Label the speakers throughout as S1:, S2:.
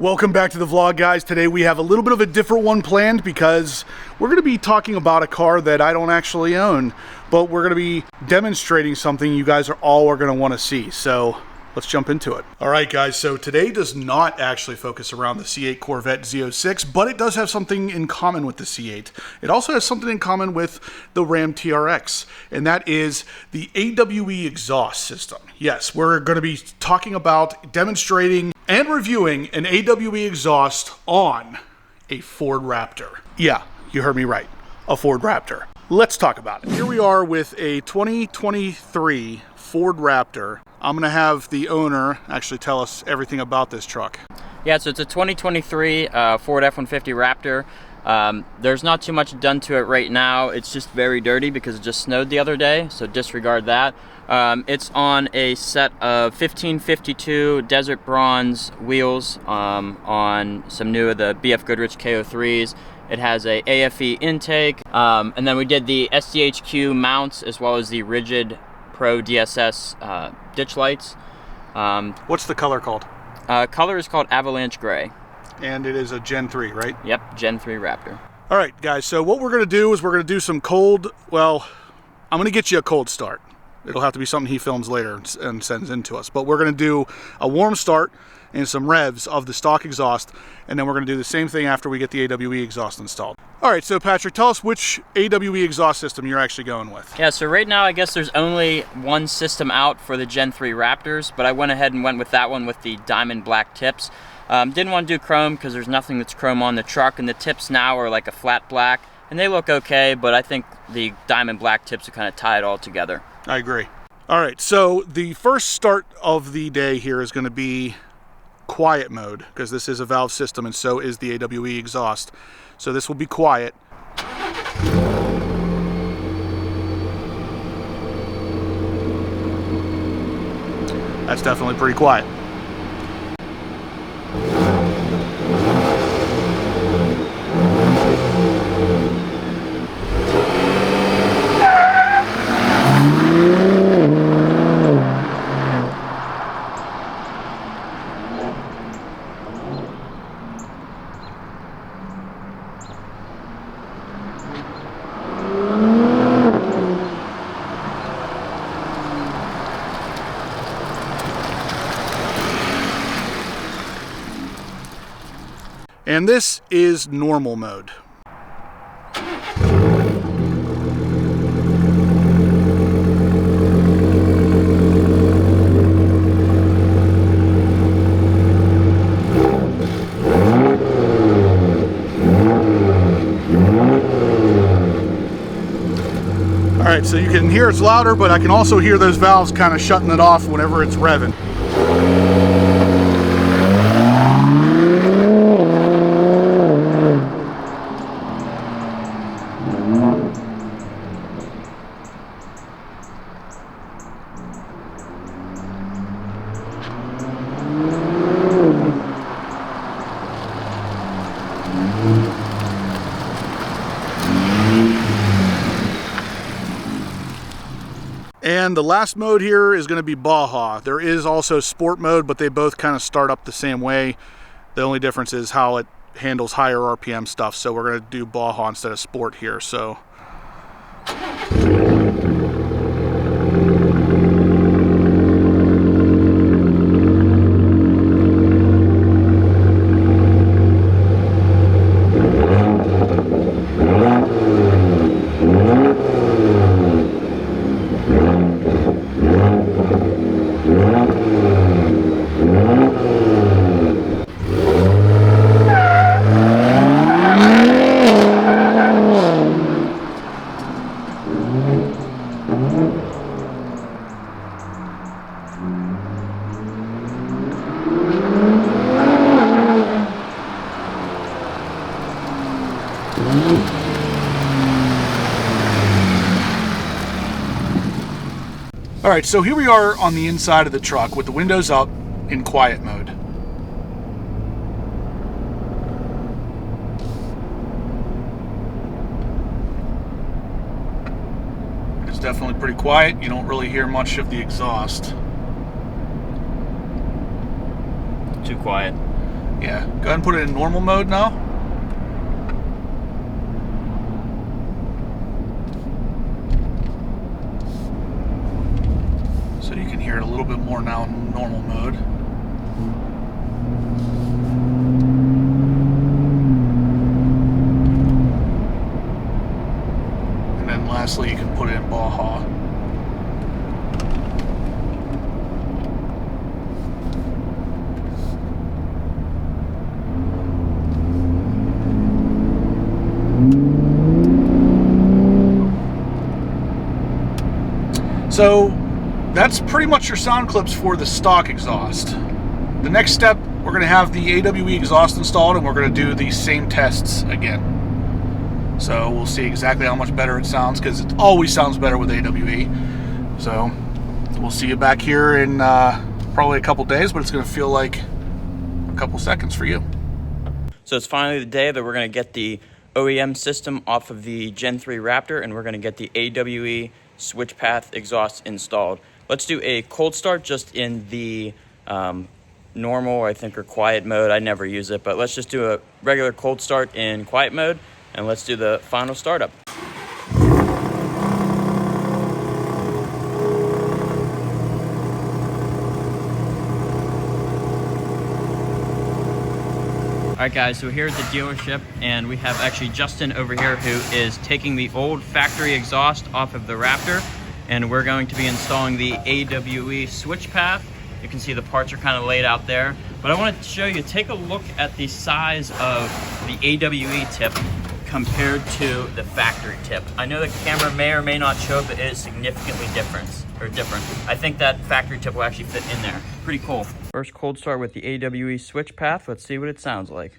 S1: Welcome back to the vlog, guys. Today we have a little bit of a different one planned because we're going to be talking about a car that I don't actually own, but we're going to be demonstrating something you guys are going to want to see. So let's jump into it. All right, guys. So today does not actually focus around the C8 Corvette Z06, but it does have something in common with the C8. It also has something in common with the Ram TRX, and that is the AWE exhaust system. Yes, we're going to be talking about demonstrating and reviewing an AWE exhaust on a Ford Raptor. Yeah, you heard me right, a Ford Raptor. Let's talk about it. Here we are with a 2023 Ford Raptor. I'm gonna have the owner actually tell us everything about this truck.
S2: Yeah, so it's a 2023 Ford F-150 Raptor. There's not too much done to it right now. It's just very dirty because it just snowed the other day, so disregard that. It's on a set of 1552 Desert Bronze wheels on some new of the BF Goodrich KO3s. It has a AFE intake, and then we did the SDHQ mounts as well as the rigid Pro DSS ditch lights.
S1: What's the color called?
S2: Color is called Avalanche Gray.
S1: And it is a Gen 3, right?
S2: Yep, Gen 3 Raptor.
S1: All right, guys, so what we're gonna do is we're gonna do some cold, well, I'm gonna get you a cold start. It'll have to be something he films later and sends in to us. But we're going to do a warm start and some revs of the stock exhaust, and then we're going to do the same thing after we get the AWE exhaust installed. All right, so Patrick, tell us which AWE exhaust system you're actually going with.
S2: Yeah, so right now I guess there's only one system out for the Gen 3 Raptors, but I went ahead and went with that one with the diamond black tips. Didn't want to do chrome because there's nothing that's chrome on the truck, and the tips now are like a flat black, and they look okay, but I think the diamond black tips will kind of tie it all together.
S1: I agree. All right, so the first start of the day here is going to be quiet mode because this is a valve system and so is the AWE exhaust. So this will be quiet. That's definitely pretty quiet. And this is normal mode. All right, so you can hear it's louder, but I can also hear those valves kind of shutting it off whenever it's revving. And the last mode here is going to be Baja. There is also sport mode, but they both kind of start up the same way. The only difference is how it handles higher RPM stuff. So we're going to do Baja instead of sport here. So all right, so here we are on the inside of the truck with the windows up in quiet mode. It's definitely pretty quiet. You don't really hear much of the exhaust.
S2: Too quiet.
S1: Yeah, go ahead and put it in normal mode now. So you can hear it a little bit more now in normal mode. And then lastly, you can put it in Baja. So that's pretty much your sound clips for the stock exhaust. The next step, we're going to have the AWE exhaust installed, and we're going to do these same tests again. So we'll see exactly how much better it sounds, because it always sounds better with AWE. So we'll see you back here in probably a couple days, but it's going to feel like a couple seconds for you.
S2: So it's finally the day that we're going to get the OEM system off of the Gen 3 Raptor, and we're going to get the AWE switch path exhaust installed. Let's do a cold start just in the normal, I think, or quiet mode. I never use it, but let's just do a regular cold start in quiet mode, and let's do the final startup. All right, guys, so we're here at the dealership, and we have actually Justin over here who is taking the old factory exhaust off of the Raptor, and we're going to be installing the AWE switch path. You can see the parts are kind of laid out there, but I wanted to show you, take a look at the size of the AWE tip compared to the factory tip. I know the camera may or may not show, but it is significantly different. I think that factory tip will actually fit in there. Pretty cool. First cold start with the AWE switch path. Let's see what it sounds like.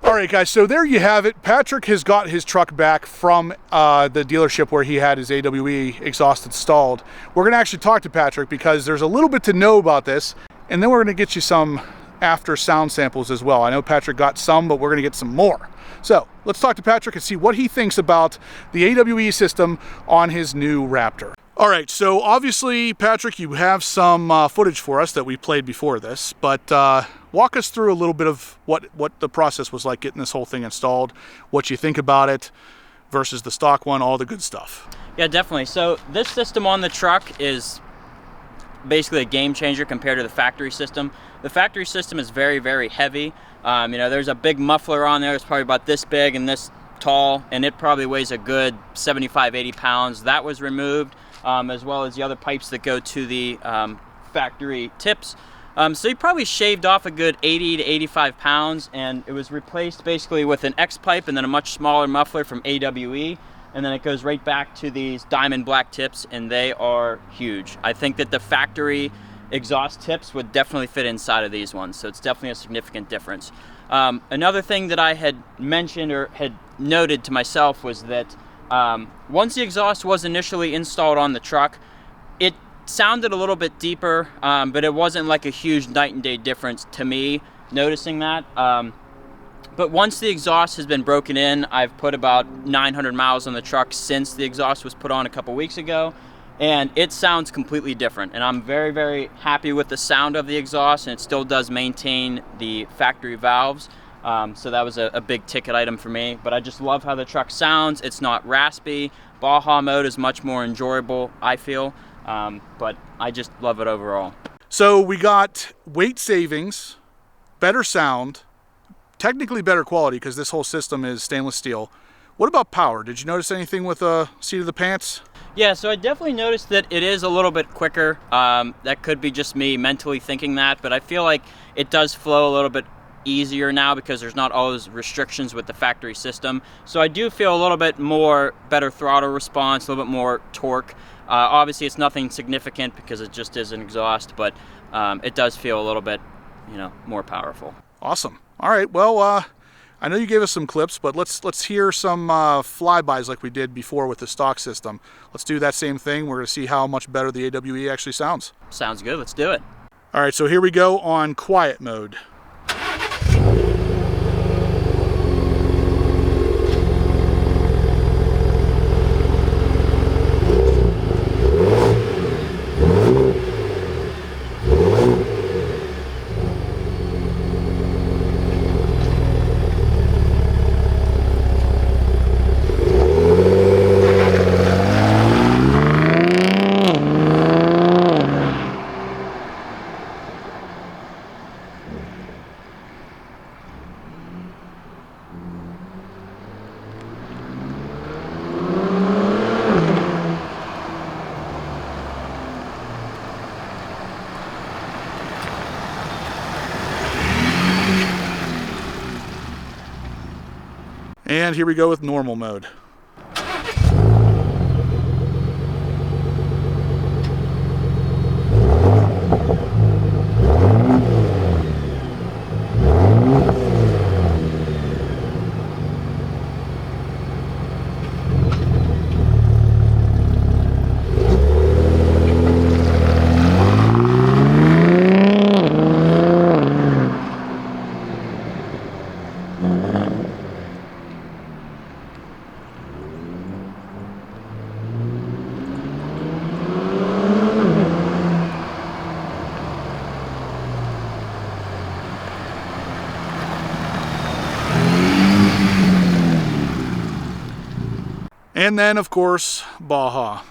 S1: Alright guys, so there you have it. Patrick has got his truck back from the dealership where he had his AWE exhaust installed. We're going to actually talk to Patrick because there's a little bit to know about this, and then we're going to get you some after sound samples as well. I know Patrick got some, but we're going to get some more. So let's talk to Patrick and see what he thinks about the AWE system on his new Raptor. All right, so obviously, Patrick, you have some footage for us that we played before this, but walk us through a little bit of what the process was like getting this whole thing installed, what you think about it versus the stock one, all the good stuff.
S2: Yeah, definitely. So this system on the truck is basically a game changer compared to the factory system. The factory system is very, very heavy. You know, there's a big muffler on there. It's probably about this big and this tall, and it probably weighs a good 75, 80 pounds. That was removed, as well as the other pipes that go to the factory tips. So you probably shaved off a good 80 to 85 pounds, and it was replaced basically with an X pipe and then a much smaller muffler from AWE. And then it goes right back to these diamond black tips, and they are huge. I think that the factory exhaust tips would definitely fit inside of these ones, so it's definitely a significant difference. Another thing that I had mentioned or had noted to myself was that once the exhaust was initially installed on the truck, it sounded a little bit deeper, but it wasn't like a huge night and day difference to me noticing that. But once the exhaust has been broken in, I've put about 900 miles on the truck since the exhaust was put on a couple weeks ago, and it sounds completely different. And I'm very, very happy with the sound of the exhaust, and it still does maintain the factory valves. So that was a big ticket item for me, but I just love how the truck sounds. It's not raspy. Baja mode is much more enjoyable, I feel, but I just love it overall.
S1: So we got weight savings, better sound, technically better quality because this whole system is stainless steel. What about power? Did you notice anything with the seat of the pants?
S2: Yeah, so I definitely noticed that it is a little bit quicker. That could be just me mentally thinking that, but I feel like it does flow a little bit easier now because there's not all those restrictions with the factory system. So I do feel a little bit more better throttle response, a little bit more torque. Obviously it's nothing significant because it just is an exhaust, but it does feel a little bit, you know, more powerful.
S1: Awesome. All right, well, I know you gave us some clips, but let's hear some flybys like we did before with the stock system. Let's do that same thing. We're going to see how much better the AWE actually sounds.
S2: Sounds good. Let's do it.
S1: All right, so here we go on quiet mode. And here we go with normal mode. And then, of course, Baja.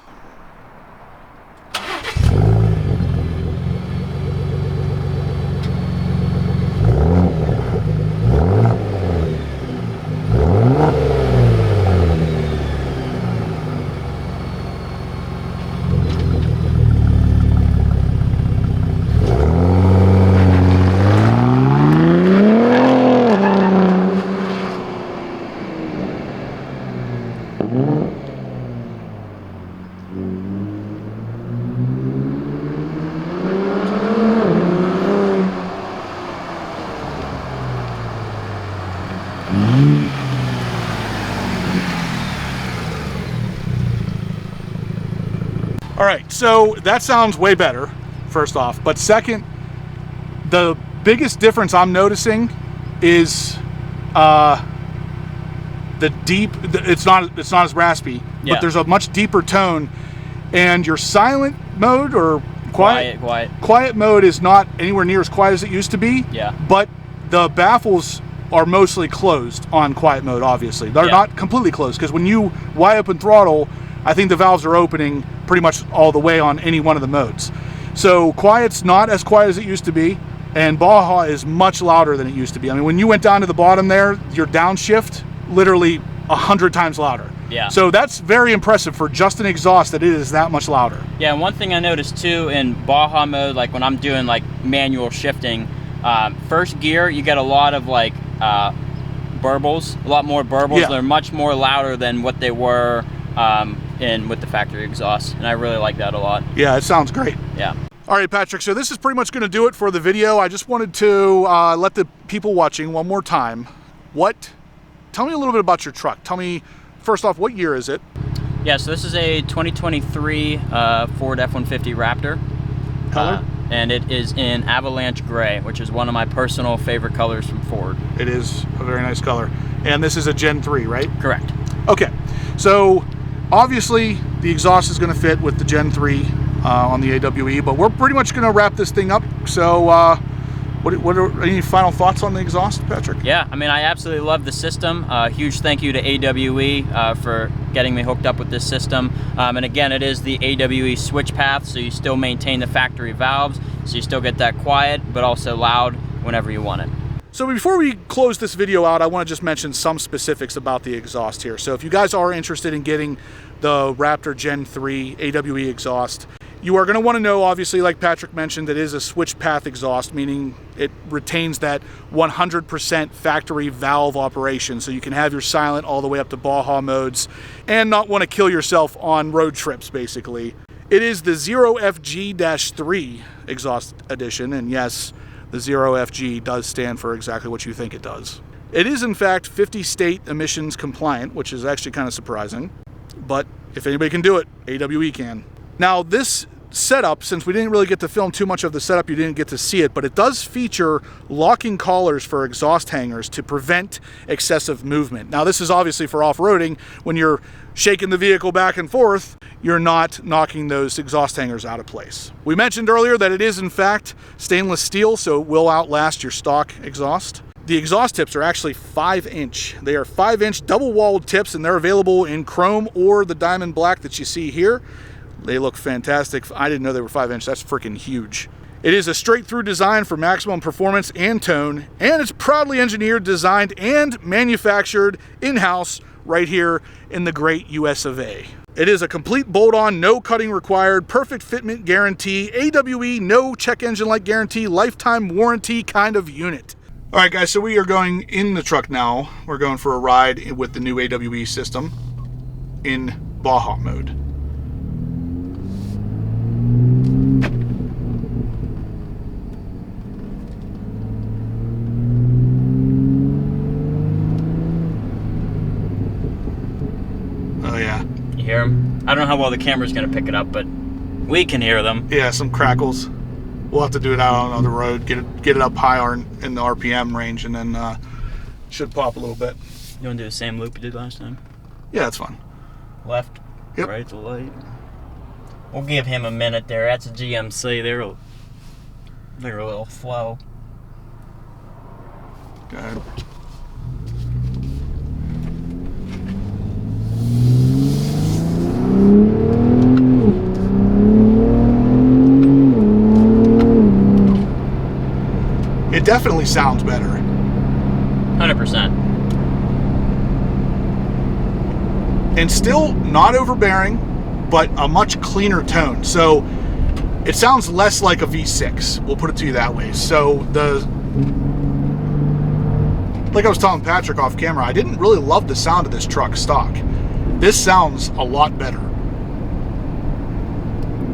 S1: All right, so that sounds way better, first off. But second, the biggest difference I'm noticing is the deep. It's not as raspy, but there's a much deeper tone. And your silent mode or quiet mode is not anywhere near as quiet as it used to be.
S2: Yeah.
S1: But the baffles are mostly closed on quiet mode. Obviously, they're not completely closed, because when you wide open throttle, I think the valves are opening pretty much all the way on any one of the modes. So quiet's not as quiet as it used to be, and Baja is much louder than it used to be. I mean, when you went down to the bottom there, your downshift literally 100 times louder.
S2: Yeah.
S1: So that's very impressive for just an exhaust, that it is that much louder.
S2: Yeah, and one thing I noticed too in Baja mode, like when I'm doing like manual shifting, first gear you get a lot of like burbles, a lot more burbles.
S1: Yeah.
S2: They're much more louder than what they were with the factory exhaust, and I really like that a lot.
S1: Yeah, it sounds great.
S2: Yeah.
S1: All right, Patrick, so this is pretty much going to do it for the video. I just wanted to let the people watching one more time. Tell me a little bit about your truck. Tell me, first off, what year is it?
S2: Yeah, so this is a 2023 Ford F-150 Raptor.
S1: Color?
S2: And it is in Avalanche Gray, which is one of my personal favorite colors from Ford.
S1: It is a very nice color. And this is a Gen 3, right?
S2: Correct.
S1: Okay, so obviously the exhaust is going to fit with the Gen 3 on the AWE, but we're pretty much going to wrap this thing up. So what are any final thoughts on the exhaust, Patrick?
S2: Yeah, I mean, I absolutely love the system. Huge thank you to AWE for getting me hooked up with this system. And again, it is the AWE switch path, so you still maintain the factory valves, so you still get that quiet, but also loud whenever you want it.
S1: So before we close this video out, I want to just mention some specifics about the exhaust here. So if you guys are interested in getting the Raptor Gen 3 AWE exhaust, you are going to want to know, obviously, like Patrick mentioned, it is a switch path exhaust, meaning it retains that 100% factory valve operation, so you can have your silent all the way up to Baja modes and not want to kill yourself on road trips, basically. It is the 0FG-3 exhaust edition, and yes, the 0FG does stand for exactly what you think it does. It is, in fact, 50 state emissions compliant, which is actually kind of surprising, but if anybody can do it, AWE can. Now, this setup, since we didn't really get to film too much of the setup, you didn't get to see it, but it does feature locking collars for exhaust hangers to prevent excessive movement. Now, this is obviously for off-roading. When you're shaking the vehicle back and forth, you're not knocking those exhaust hangers out of place. We mentioned earlier that it is, in fact, stainless steel, so it will outlast your stock exhaust. The exhaust tips are actually 5-inch. They are 5-inch double-walled tips, and they're available in chrome or the diamond black that you see here. They look fantastic. I didn't know they were 5-inch. That's freaking huge. It is a straight-through design for maximum performance and tone, and it's proudly engineered, designed, and manufactured in-house right here in the great US of A. It is a complete bolt-on, no cutting required, perfect fitment guarantee, AWE no check engine light guarantee, lifetime warranty kind of unit. All right, guys, so we are going in the truck now. We're going for a ride with the new AWE system in Baja mode. Oh, yeah.
S2: You hear them? I don't know how well the camera's going to pick it up, but we can hear them.
S1: Yeah, some crackles. We'll have to do it out on the road, get it up higher in the RPM range, and then should pop a little bit.
S2: You want to do the same loop you did last time?
S1: Yeah, that's fun.
S2: Left,
S1: Yep.
S2: right to light. We'll give him a minute there. That's a GMC. They're a little slow.
S1: Go ahead. It definitely sounds better.
S2: 100%.
S1: And still not overbearing, but a much cleaner tone. So it sounds less like a V6. We'll put it to you that way. So like I was telling Patrick off camera, I didn't really love the sound of this truck stock. This sounds a lot better.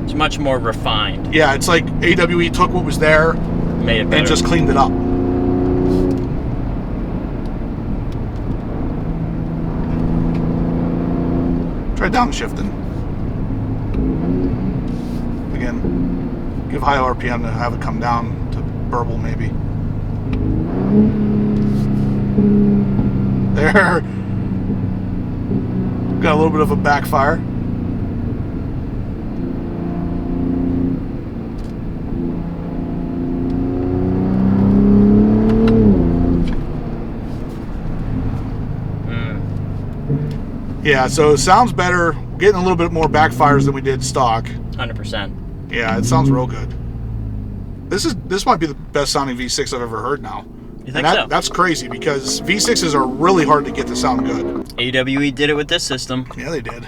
S2: It's much more refined.
S1: Yeah, it's like AWE took what was there
S2: Made it better.
S1: and just cleaned it up. Try downshifting. Again, give high RPM to have it come down to burble maybe. There. Got a little bit of a backfire. Yeah, so it sounds better. Getting a little bit more backfires than we did stock.
S2: 100%.
S1: Yeah, it sounds real good. This might be the best sounding V6 I've ever heard now.
S2: You think so?
S1: That's crazy because V6s are really hard to get to sound good.
S2: AWE did it with this system.
S1: Yeah, they did.